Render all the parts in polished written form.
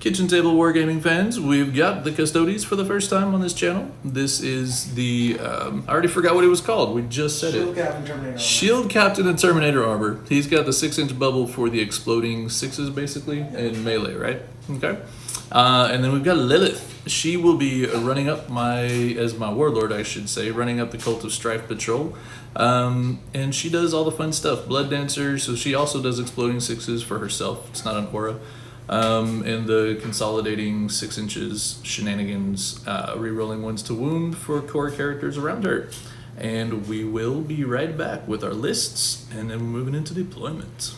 Kitchen Table Wargaming fans, we've got the Custodes for the first time on this channel. This is the, I already forgot what it was called, we just said Shield it. Captain Terminator Armor. Shield Captain and Terminator Armor. He's got the 6-inch bubble for the exploding sixes basically, in melee, right? Okay. And then we've got Lelith. She will be running up as my warlord, I should say, running up the Cult of Strife patrol. And she does all the fun stuff. Blood Dancer, so she also does exploding sixes for herself. It's not an aura. And the consolidating 6 inches shenanigans, rerolling ones to wound for core characters around her. And we will be right back with our lists, and then we're moving into deployment.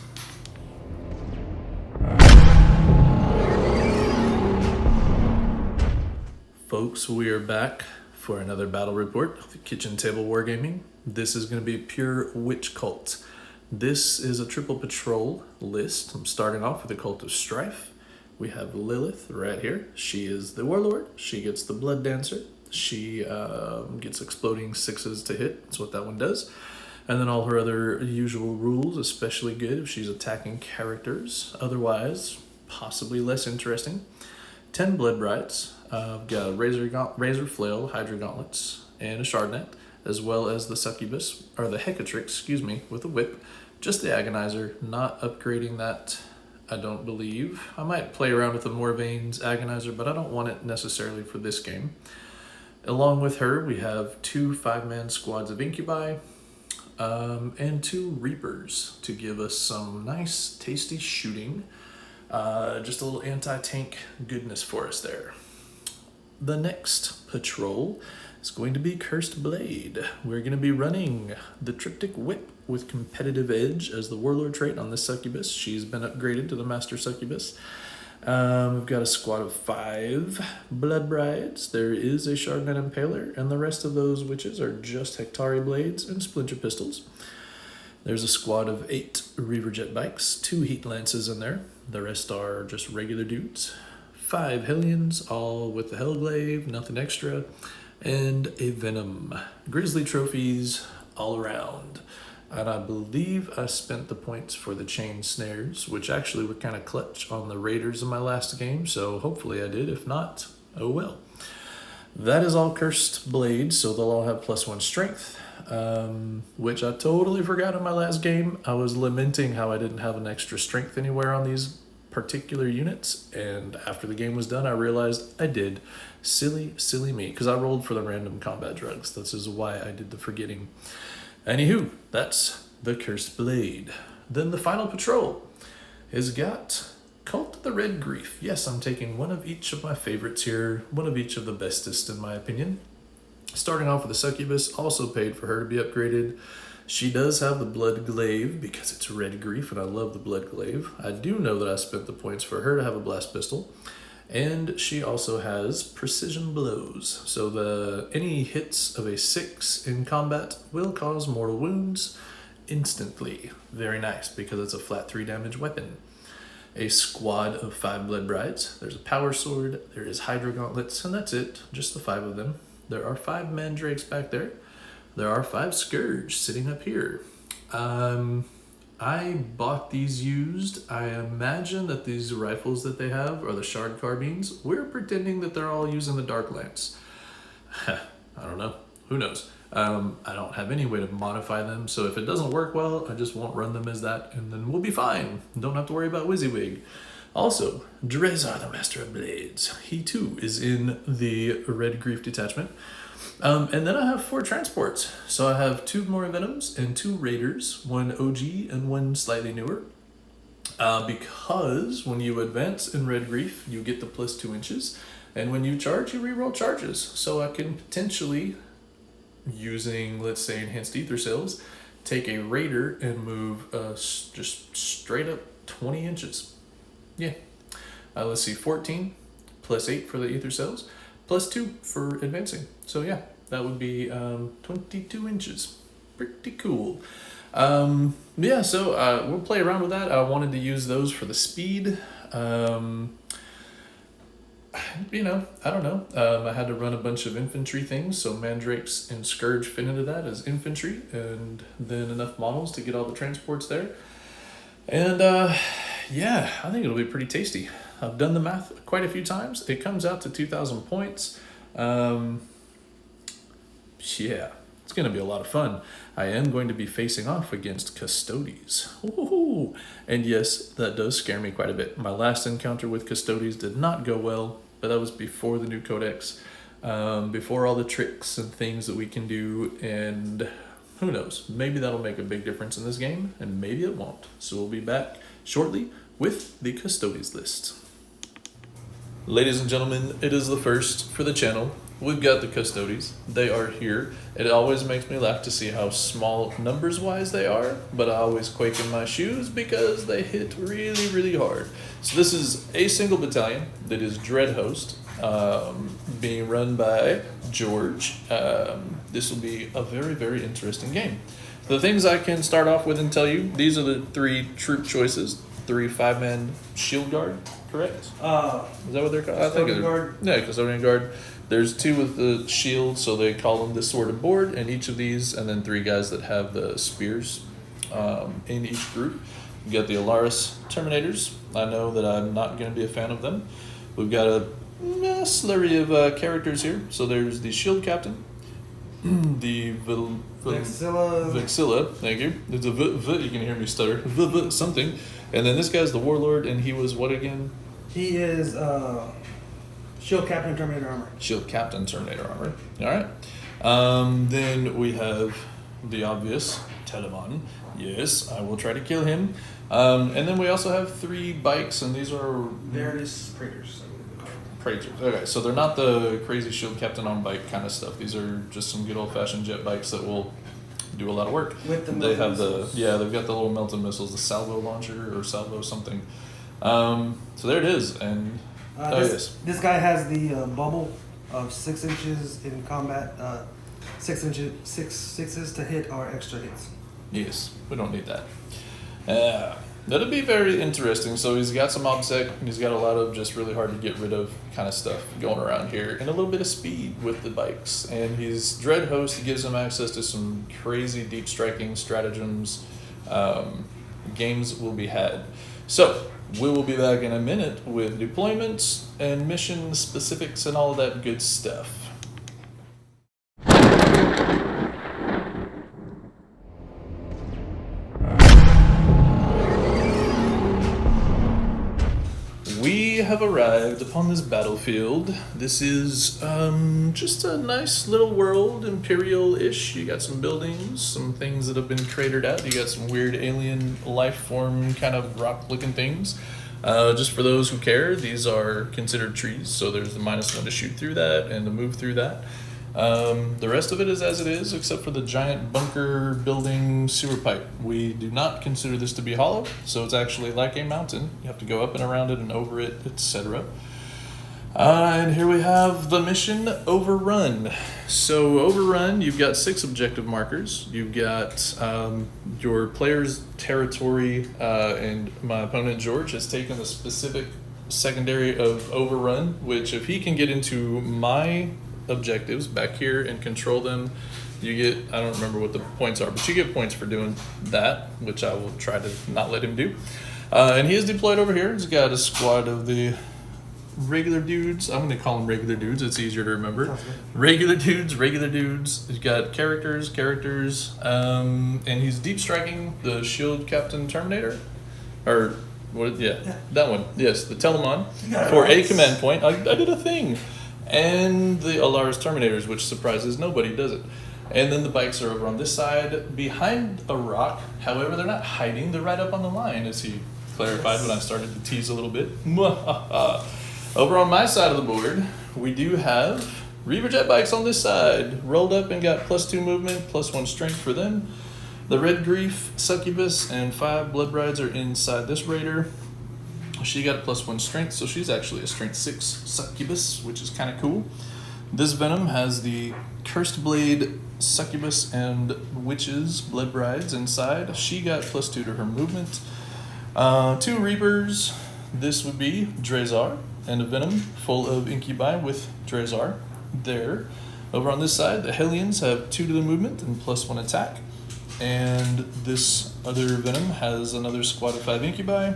Folks, we are back for another battle report of the Kitchen Table Wargaming. This is going to be a pure witch cult. This is a triple patrol list. I'm starting off with the Cult of Strife. We have Lelith right here. She is the warlord. She gets the Blood Dancer. She gets exploding sixes to hit. That's what that one does. And then all her other usual rules, especially good if she's attacking characters. Otherwise, possibly less interesting. 10 Blood Brides. I've got a Razorflail, Hydra gauntlets, and a Shardnet, as well as the Succubus, or the Hekatrix, excuse me, with a whip. Just the Agonizer, not upgrading that, I don't believe. I might play around with the More Veins Agonizer, but I don't want it necessarily for this game. Along with her, we have 2 5-man squads of Incubi, and 2 Reapers to give us some nice, tasty shooting. Just a little anti-tank goodness for us there. The next patrol is going to be Cursed Blade. We're going to be running the Triptych Whip with Competitive Edge as the Warlord trait on this Succubus. She's been upgraded to the Master Succubus. We've got a squad of 5 Blood Brides. There is a Shardnet Impaler, and the rest of those witches are just Hectari Blades and Splinter Pistols. There's a squad of 8 Reaver Jet Bikes, 2 Heat Lances in there. The rest are just regular dudes. 5 Hellions, all with the Hellglaive, nothing extra, and a Venom. Grizzly trophies all around. And I believe I spent the points for the chain snares, which actually were kind of clutch on the Raiders in my last game, so hopefully I did. If not, oh well. That is all Cursed Blades, so they'll all have +1 strength, which I totally forgot in my last game. I was lamenting how I didn't have an extra strength anywhere on these particular units, and after the game was done I realized I did. Silly me, because I rolled for the random combat drugs. This is why I did the forgetting. Anywho, that's the Cursed Blade. Then the final patrol has got Cult of the Red Grief. Yes, I'm taking one of each of my favorites here, one of each of the bestest in my opinion. Starting off with the Succubus, also paid for her to be upgraded. She does have the Blood Glaive because it's Red Grief, and I love the Blood Glaive. I do know that I spent the points for her to have a Blast Pistol. And she also has Precision Blows. So any hits of a 6 in combat will cause mortal wounds instantly. Very nice, because it's a flat 3 damage weapon. A squad of 5 Blood Brides. There's a Power Sword, there is Hydra gauntlets, and that's it. Just the 5 of them. There are 5 Mandrakes back there. There are 5 Scourge sitting up here. I bought these used. I imagine that these rifles that they have are the Shard carbines. We're pretending that they're all using the Dark Lance. I don't know. Who knows? I don't have any way to modify them, so if it doesn't work well, I just won't run them as that, and then we'll be fine. Don't have to worry about WYSIWYG. Also, Drezar, the Master of Blades. He too is in the Red Grief Detachment. And then I have 4 transports. So I have 2 more Venoms and 2 Raiders, 1 OG and 1 slightly newer. Because when you advance in Red Grief, you get the +2 inches. And when you charge, you reroll charges. So I can potentially, using, let's say, Enhanced Ether Cells, take a Raider and move just straight up 20 inches. Yeah. Let's see, 14 +8 for the Ether Cells. +2 for advancing. So yeah, that would be 22 inches. Pretty cool. Yeah, so we'll play around with that. I wanted to use those for the speed. You know, I don't know. I had to run a bunch of infantry things, so Mandrakes and Scourge fit into that as infantry, and then enough models to get all the transports there. And yeah, I think it'll be pretty tasty. I've done the math quite a few times. It comes out to 2,000 points. Yeah, it's going to be a lot of fun. I am going to be facing off against Custodes. Ooh. And yes, that does scare me quite a bit. My last encounter with Custodes did not go well, but that was before the new codex, before all the tricks and things that we can do, and who knows, maybe that'll make a big difference in this game, and maybe it won't. So we'll be back shortly with the Custodes list. Ladies and gentlemen, it is the first for the channel. We've got the Custodes. They are here. It always makes me laugh to see how small numbers-wise they are, but I always quake in my shoes because they hit really, really hard. So this is a single battalion that is Dreadhost, being run by George. This will be a very, very interesting game. The things I can start off with and tell you, these are the 3 troop choices. 3 5-man shield guard, correct? Is that what they're called? I think it's guard. Yeah, custodian guard. There's 2 with the shield, so they call them the sword and board, and each of these, and then 3 guys that have the spears in each group. You got the Alaris Terminators. I know that I'm not going to be a fan of them. We've got a slurry of characters here. So there's the shield captain, the Vexilla, thank you. There's a you can hear me stutter, something. And then this guy's the Warlord, and he was what again? He is Shield Captain Terminator Armor. Shield Captain Terminator Armor. All right. Then we have the obvious Telemon. Yes, I will try to kill him. And then we also have 3 bikes, and these are Veritas Praetors. Praetors. Okay, so they're not the crazy Shield Captain on bike kind of stuff. These are just some good old-fashioned jet bikes that will do a lot of work. With the they have missiles. They've got the little melted missiles, the salvo launcher or salvo something. So there it is, and this guy has the bubble of 6 inches in combat, 6 sixes to hit or extra hits. Yes, we don't need that. That'll be very interesting. So he's got some obsec, and he's got a lot of just really hard to get rid of kind of stuff going around here, and a little bit of speed with the bikes. And his Dreadhost gives him access to some crazy deep striking stratagems. Games will be had. So we will be back in a minute with deployments and mission specifics and all of that good stuff. We have arrived upon this battlefield. This is just a nice little world, Imperial-ish. You got some buildings, some things that have been cratered out. You got some weird alien life form kind of rock-looking things. Just for those who care, these are considered trees, so there's the -1 to shoot through that and to move through that. The rest of it is as it is, except for the giant bunker building sewer pipe. We do not consider this to be hollow, so it's actually like a mountain. You have to go up and around it and over it, etc. And here we have the mission Overrun. So Overrun, you've got 6 objective markers. You've got your player's territory, and my opponent George has taken the specific secondary of Overrun, which if he can get into my objectives back here and control them, you get, I don't remember what the points are, but you get points for doing that, which I will try to not let him do. And he is deployed over here. He's got a squad of the regular dudes. I'm going to call them regular dudes. It's easier to remember. Regular dudes. He's got characters, and he's deep striking the Shield Captain Terminator, or what? Yeah, that one. Yes, the Telemon for a command point. I did a thing. And the Alaris Terminators, which surprises nobody, does it? And then the bikes are over on this side, behind a rock. However, they're not hiding. They're right up on the line, as he clarified when I started to tease a little bit. Over on my side of the board, we do have Reaver jet bikes on this side, rolled up and got +2 movement, +1 strength for them. The Red Grief, Succubus, and 5 Blood Brides are inside this raider. She got a +1 strength, so she's actually a strength 6 Succubus, which is kind of cool. This Venom has the Cursed Blade, Succubus, and Wyches Blood Brides inside. She got +2 to her movement. 2 Reapers. This would be Drazar and a Venom full of Incubi with Drazar there. Over on this side, the Hellions have 2 to the movement and +1 attack. And this other Venom has another squad of 5 Incubi.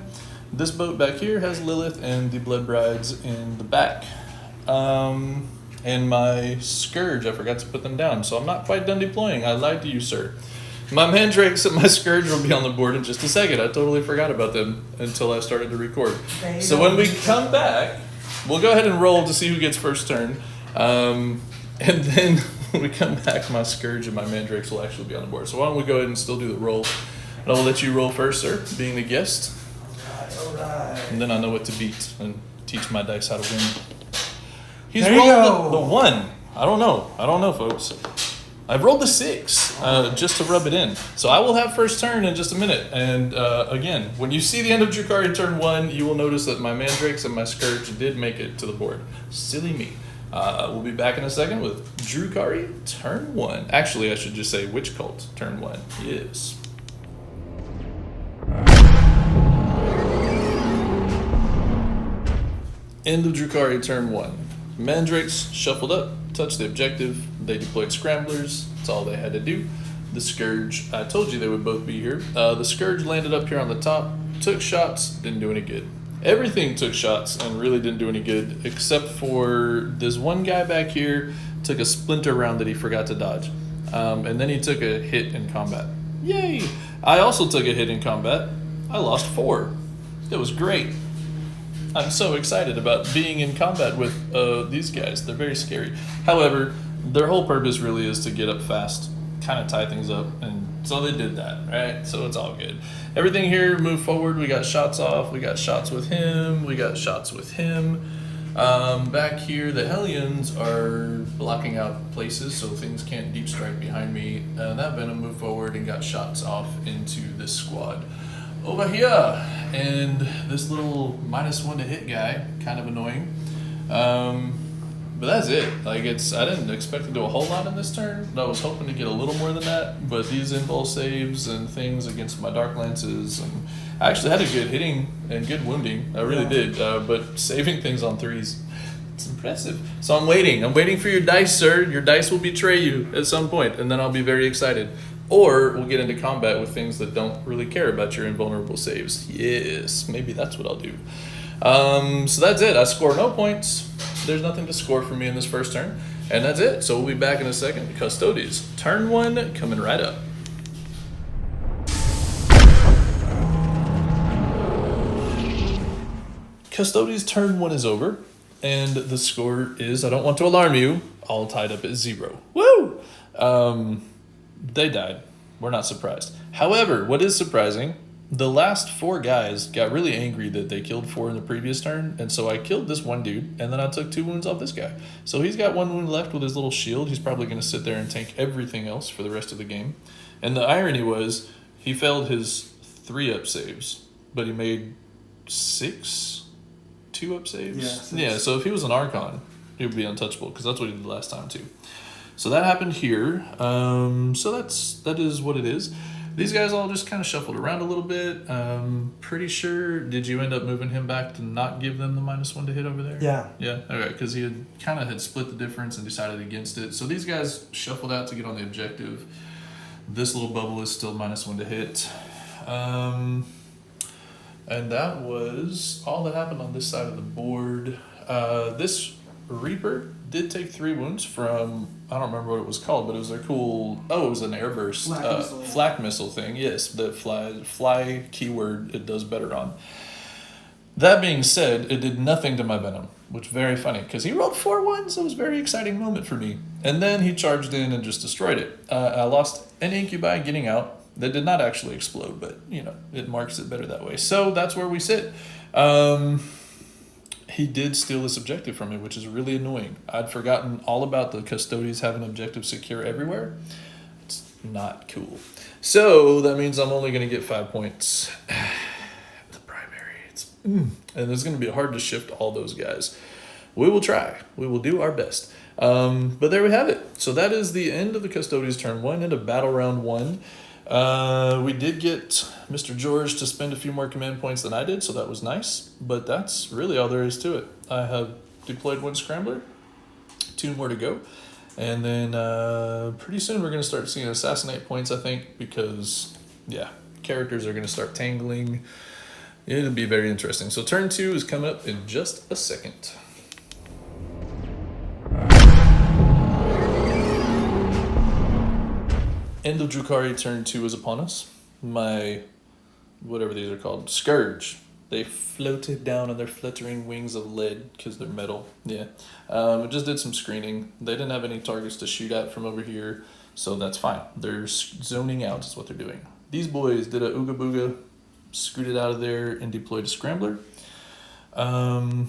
This boat back here has Lelith and the Blood Brides in the back. And my Scourge, I forgot to put them down, so I'm not quite done deploying. I lied to you, sir. My Mandrakes and my Scourge will be on the board in just a second. I totally forgot about them until I started to record. So when we come back, we'll go ahead and roll to see who gets first turn. And then when we come back, my Scourge and my Mandrakes will actually be on the board. So why don't we go ahead and still do the roll. And I will let you roll first, sir, being the guest. Alright. And then I know what to beat and teach my dice how to win. He's There you rolled go. the 1. I don't know, folks. I've rolled the 6 just to rub it in. So I will have first turn in just a minute. And again, when you see the end of Drukhari turn 1, you will notice that my Mandrakes and my Scourge did make it to the board. Silly me. We'll be back in a second with Drukhari turn 1. Actually, I should just say Witch Cult turn 1. Yes. End of Drukhari turn 1. Mandrakes shuffled up, touched the objective. They deployed Scramblers. That's all they had to do. The Scourge, I told you they would both be here. The Scourge landed up here on the top, took shots, didn't do any good. Everything took shots and really didn't do any good, except for this one guy back here took a splinter round that he forgot to dodge. And then he took a hit in combat. Yay! I also took a hit in combat. I lost 4. It was great. I'm so excited about being in combat with these guys. They're very scary. However, their whole purpose really is to get up fast, kind of tie things up, and so they did that, right? So it's all good. Everything here moved forward. We got shots off. We got shots with him. We got shots with him. Back here, the Hellions are blocking out places, so things can't deep strike behind me. That Venom moved forward and got shots off into this squad over here. And this little -1 to hit guy, kind of annoying. But that's it. Like, I didn't expect to do a whole lot in this turn. I was hoping to get a little more than that, but these impulse saves and things against my Dark Lances, and I actually had a good hitting and good wounding. I really did, but saving things on 3s, it's impressive. So I'm waiting for your dice, sir. Your dice will betray you at some point, and then I'll be very excited. Or we'll get into combat with things that don't really care about your invulnerable saves. Yes, maybe that's what I'll do. So that's it. I score no points. There's nothing to score for me in this first turn. And that's it. So we'll be back in a second. Custodes, turn 1, coming right up. Custodes, turn 1 is over. And the score is, I don't want to alarm you, all tied up at 0. Woo! They died. We're not surprised. However, what is surprising, the last 4 guys got really angry that they killed 4 in the previous turn, and so I killed this one dude, and then I took 2 wounds off this guy. So he's got 1 wound left with his little shield. He's probably going to sit there and tank everything else for the rest of the game. And the irony was, he failed his 3-up saves, but he made 6 2-up saves? Yeah, so if he was an Archon, he would be untouchable, because that's what he did last time too. So that happened here. So that is what it is. These guys all just kind of shuffled around a little bit. Pretty sure, did you end up moving him back to not give them the -1 to hit over there? Yeah. Yeah, okay, because he had split the difference and decided against it. So these guys shuffled out to get on the objective. This little bubble is still -1 to hit. And that was all that happened on this side of the board. This Reaper did take 3 wounds from, I don't remember what it was called, but it was their cool, it was an airburst flak missile thing. Yes, the fly keyword it does better on. That being said, it did nothing to my Venom, which is very funny, because he rolled 4 1s. It was a very exciting moment for me. And then he charged in and just destroyed it. I lost an Incubi getting out. That did not actually explode, but, it marks it better that way. So that's where we sit. He did steal this objective from me, which is really annoying. I'd forgotten all about the Custodes having objectives secure everywhere. It's not cool. So that means I'm only going to get 5 points. The primary. And it's going to be hard to shift all those guys. We will try. We will do our best. But there we have it. So that is the end of the Custodes turn 1 into battle round 1. We did get Mr. George to spend a few more command points than I did, so that was nice. But that's really all there is to it. I have deployed 1 Scrambler, 2 more to go. And then pretty soon we're going to start seeing assassinate points, I think, because, characters are going to start tangling. It'll be very interesting. So turn 2 is coming up in just a second. End of Drukhari turn 2 is upon us. My, whatever these are called, Scourge. They floated down on their fluttering wings of lead because they're metal. Yeah. It just did some screening. They didn't have any targets to shoot at from over here, so that's fine. They're zoning out is what they're doing. These boys did a ooga booga, scooted out of there, and deployed a scrambler. The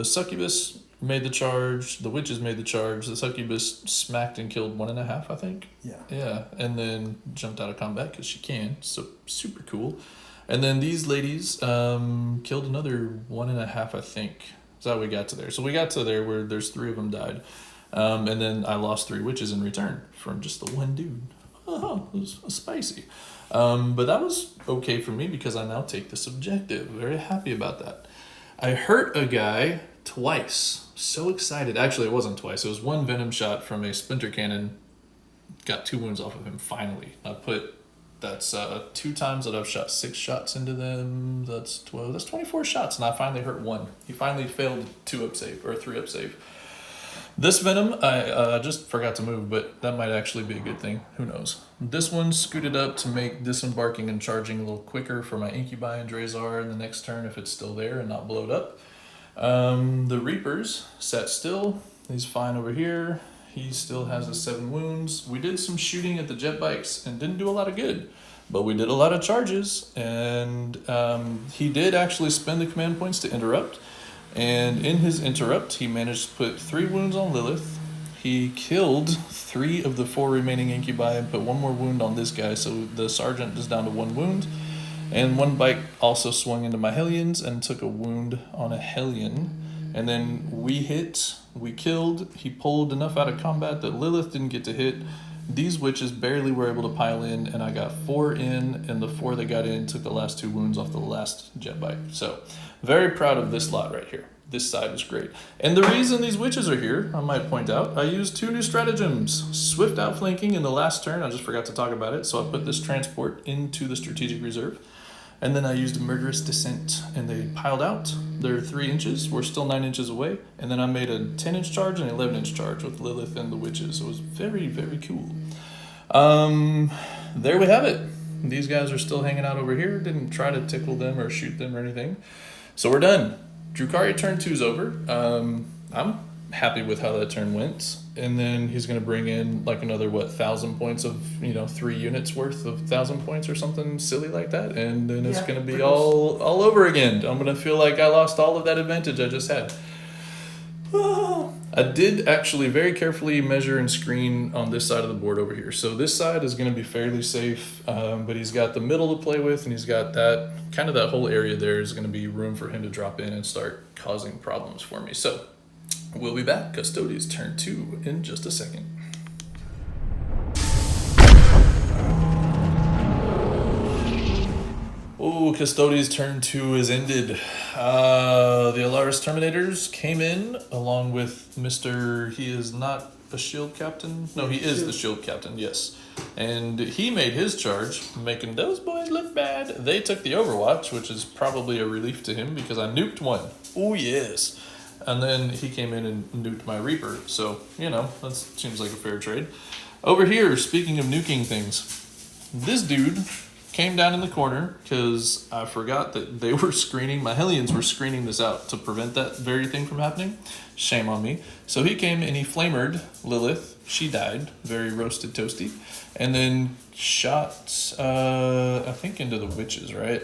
Succubus made the charge. The Wyches made the charge. The Succubus smacked and killed 1.5, I think. Yeah. Yeah, and then jumped out of combat because she can. So super cool. And then these ladies killed another 1.5, I think. That's how we got to there. So we got to there where there's 3 of them died. And then I lost 3 Wyches in return from just the one dude. Oh, it was spicy. But that was okay for me because I now take this objective. Very happy about that. I hurt a guy twice. So excited. Actually, it wasn't twice. It was 1 venom shot from a splinter cannon. Got 2 wounds off of him finally. That's 2 times that I've shot 6 shots into them. That's 12. That's 24 shots, and I finally hurt 1. He finally failed 2 up save or 3 up save. This venom, I just forgot to move, but that might actually be a good thing. Who knows? This one scooted up to make disembarking and charging a little quicker for my Incubi and Drazar in the next turn if it's still there and not blowed up. The Reapers sat still. He's fine over here. He still has his 7 wounds. We did some shooting at the jet bikes and didn't do a lot of good, but we did a lot of charges, and he did actually spend the command points to interrupt. And in his interrupt, he managed to put 3 wounds on Lelith. He killed 3 of the 4 remaining Incubi and put 1 more wound on this guy, so the Sergeant is down to 1 wound. And 1 bike also swung into my Hellions and took a wound on a Hellion. And then we hit, we killed, he pulled enough out of combat that Lelith didn't get to hit. These Wyches barely were able to pile in, and I got 4 in, and the 4 that got in took the last 2 wounds off the last jet bike. So, very proud of this lot right here. This side was great. And the reason these Wyches are here, I might point out, I used 2 new stratagems. Swift outflanking in the last turn, I just forgot to talk about it, so I put this transport into the strategic reserve. And then I used a murderous descent, and they piled out. They're 3 inches, we're still 9 inches away. And then I made a 10-inch charge and an 11-inch charge with Lelith and the Wyches. So it was very, very cool. There we have it. These guys are still hanging out over here. Didn't try to tickle them or shoot them or anything. So we're done. Drukhari turn 2's over. I'm happy with how that turn went. And then he's going to bring in like another, 1,000 points of, 3 units worth of 1,000 points or something silly like that. And then it's going to be all over again. I'm going to feel like I lost all of that advantage I just had. I did actually very carefully measure and screen on this side of the board over here. So this side is going to be fairly safe, but he's got the middle to play with, and he's got that whole area there is going to be room for him to drop in and start causing problems for me. So we'll be back. Custodes turn 2 in just a second. Oh, Custodes turn 2 is ended. The Alaris Terminators came in along with Mr. He is not a shield captain. No, he is the shield captain, yes. And he made his charge, making those boys look bad. They took the Overwatch, which is probably a relief to him because I nuked 1. Oh, yes. And then he came in and nuked my Reaper. So, that seems like a fair trade. Over here, speaking of nuking things, this dude came down in the corner because I forgot that they were screening, my Hellions were screening this out to prevent that very thing from happening. Shame on me. So he came and he flamered Lelith. She died, very roasted toasty. And then shot, I think into the Wyches, right?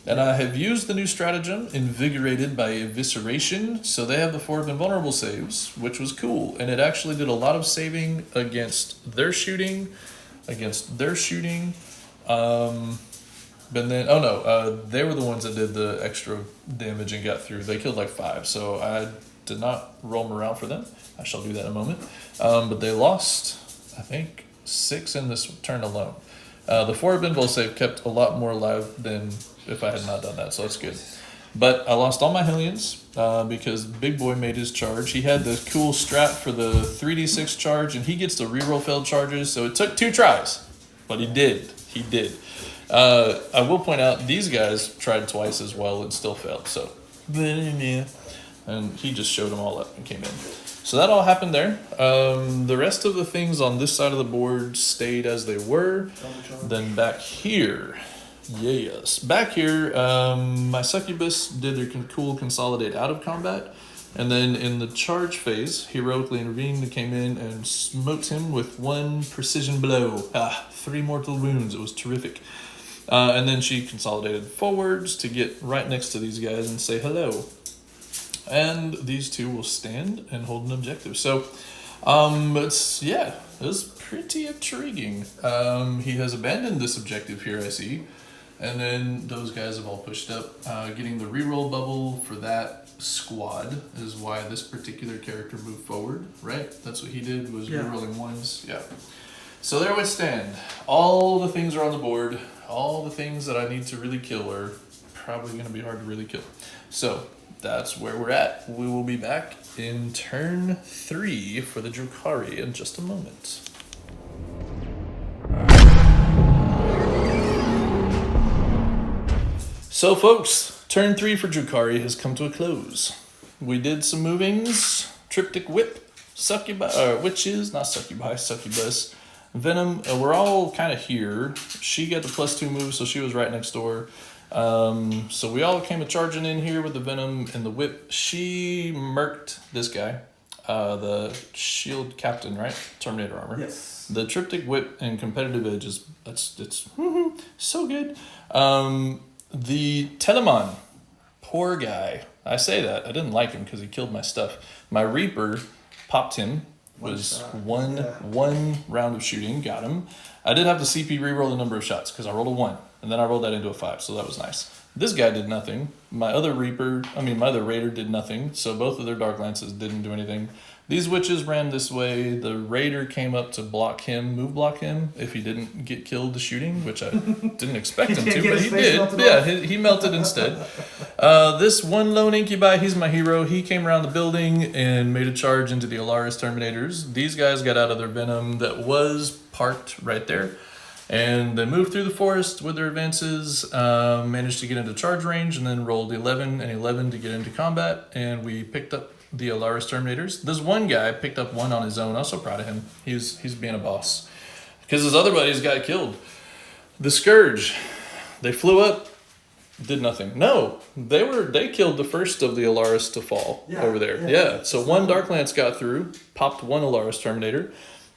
And I have used the new stratagem, Invigorated by Evisceration. So they have the 4 invulnerable saves, which was cool. And it actually did a lot of saving against their shooting, but then, they were the ones that did the extra damage and got through. They killed like 5, so I did not roll morale for them. I shall do that in a moment. But they lost, I think, 6 in this turn alone. The 4 invul save kept a lot more alive than if I had not done that, so that's good. But I lost all my Hellions because Big Boy made his charge. He had the cool strat for the 3d6 charge, and he gets to reroll failed charges, so it took 2 tries. But he did. I will point out these guys tried twice as well and still failed. So, and he just showed them all up and came in. So that all happened there. The rest of the things on this side of the board stayed as they were. Then back here, yes, back here, my Succubus did their cool consolidate out of combat. And then in the charge phase, heroically intervened and came in and smote him with 1 precision blow. 3 mortal wounds. It was terrific. And then she consolidated forwards to get right next to these guys and say hello. And these two will stand and hold an objective. So, it was pretty intriguing. He has abandoned this objective here, I see. And then those guys have all pushed up. Getting the reroll bubble for that squad is why this particular character moved forward, right? That's what he did, was rerolling ones. Yeah. So there we stand. All the things are on the board. All the things that I need to really kill are probably going to be hard to really kill. So that's where we're at. We will be back in turn 3 for the Drukhari in just a moment. So folks, turn 3 for Drukhari has come to a close. We did some movings, Triptych Whip, Wyches, not Succubi, Succubus, Venom, we're all kind of here. She got the +2 move, so she was right next door. So we all came charging in here with the Venom and the Whip. She murked this guy, the Shield Captain, right? Terminator armor. Yes. The Triptych Whip and competitive edge is, it's so good. The Telemon, poor guy. I say that. I didn't like him because he killed my stuff. My Reaper popped him. Was one round of shooting, got him. I did have the CP reroll the number of shots because I rolled a 1, and then I rolled that into a 5, so that was nice. This guy did nothing. My other Raider did nothing, so both of their Dark Lances didn't do anything. These Wyches ran this way. The Raider came up to block him, move block him, if he didn't get killed shooting, which I didn't expect him to, but he did. Yeah, he melted instead. This one lone Incubi, he's my hero. He came around the building and made a charge into the Alaris Terminators. These guys got out of their Venom that was parked right there. And they moved through the forest with their advances, managed to get into charge range, and then rolled 11 and 11 to get into combat. And we picked up the Alaris Terminators. This one guy picked up 1 on his own. I was so proud of him. He's being a boss. Because his other buddies got killed. The Scourge, they flew up, did nothing. No, they killed the first of the Alaris to fall over there. Yeah. So 1 Dark Lance got through, popped 1 Alaris Terminator.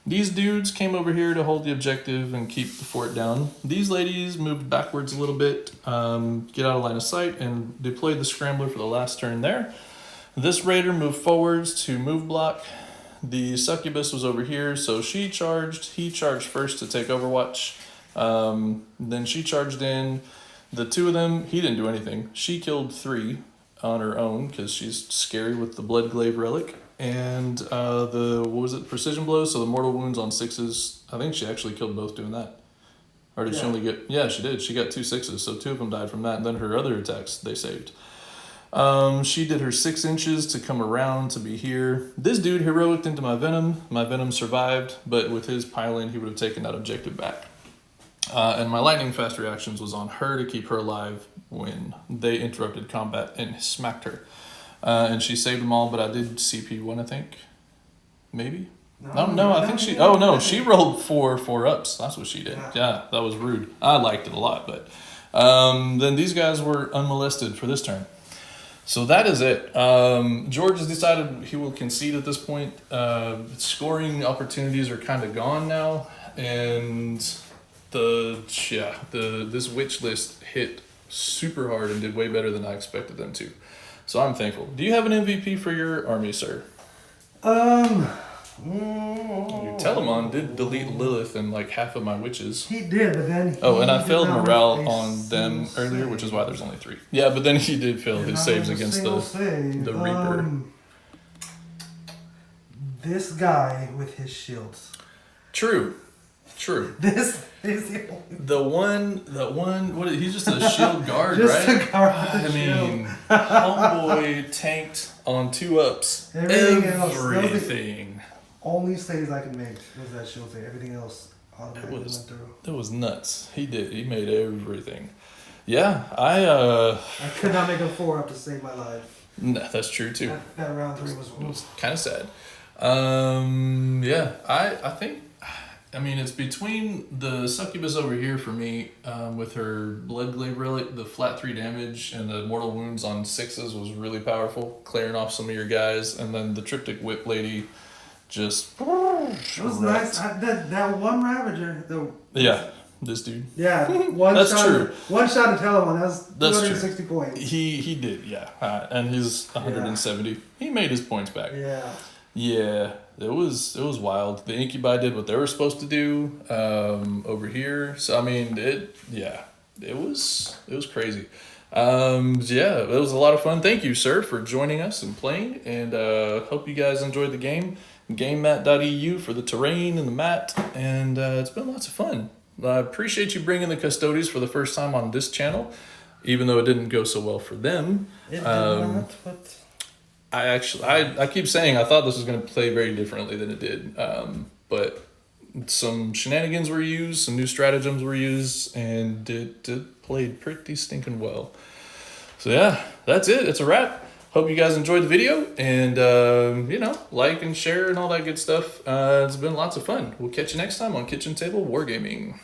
These dudes came over here to hold the objective and keep the fort down. These ladies moved backwards a little bit, get out of line of sight, and deployed the Scrambler for the last turn there. This Raider moved forwards to move block. The Succubus was over here, so she charged. He charged first to take Overwatch. Then she charged in. The 2 of them, he didn't do anything. She killed 3 on her own because she's scary with the Bloodglaive Relic. And precision blows, so the mortal wounds on 6s. I think she actually killed both doing that. Or did she only get... Yeah, she did. She got 2 6s, so 2 of them died from that. And then her other attacks, they saved. She did her 6 inches to come around to be here. This dude heroicked into my Venom. My Venom survived, but with his pile-in, he would have taken that objective back. And my lightning fast reactions was on her to keep her alive when they interrupted combat and smacked her. And she saved them all, but I did CP 1, I think. Maybe? No, I think she... Oh, no, she rolled 4 ups. That's what she did. Yeah, that was rude. I liked it a lot, but... then these guys were unmolested for this turn. So that is it. George has decided he will concede at this point. Scoring opportunities are kind of gone now, and this witch list hit super hard and did way better than I expected them to. So I'm thankful. Do you have an MVP for your army, sir? Your Telemon did delete Lelith and like half of my witches. He did, but then and I failed morale on them earlier, which is why there's only 3. Yeah, but then he did fail his saves against the Reaper. This guy with his shields. True. This is the one. He's just a shield guard, just right? A guard with shield. Homeboy tanked on 2 ups. Everything. Only saves I can make was that shield save. Everything else automatically went through. It was nuts. He did. He made everything. Yeah, I could not make a 4-up to save my life. No, that's true too. That round 3 was kind of sad. Yeah, I think, I mean, it's between the Succubus over here for me, with her Bloodglaive Relic, the flat 3 damage, and the mortal wounds on 6s was really powerful, clearing off some of your guys, and then the Triptych Whip Lady just. It was nice. That one Ravager, yeah, this dude. Yeah, one That's shot. true. One shot to tell him that's 260 true. points. He did, yeah, and he's 170. Yeah. He made his points back. Yeah. Yeah, it was wild. The Incubi did what they were supposed to do over here. So I mean, it was crazy. Yeah, it was a lot of fun. Thank you, sir, for joining us and playing. And hope you guys enjoyed the game. Gamemat.eu for the terrain and the mat, and it's been lots of fun. I appreciate you bringing the Custodes for the first time on this channel, even though it didn't go so well for them. It did not, but. I keep saying I thought this was going to play very differently than it did, but some shenanigans were used, some new stratagems were used, and it played pretty stinking well. So yeah, that's it. It's a wrap. Hope you guys enjoyed the video, and like and share and all that good stuff. It's been lots of fun. We'll catch you next time on Kitchen Table Wargaming.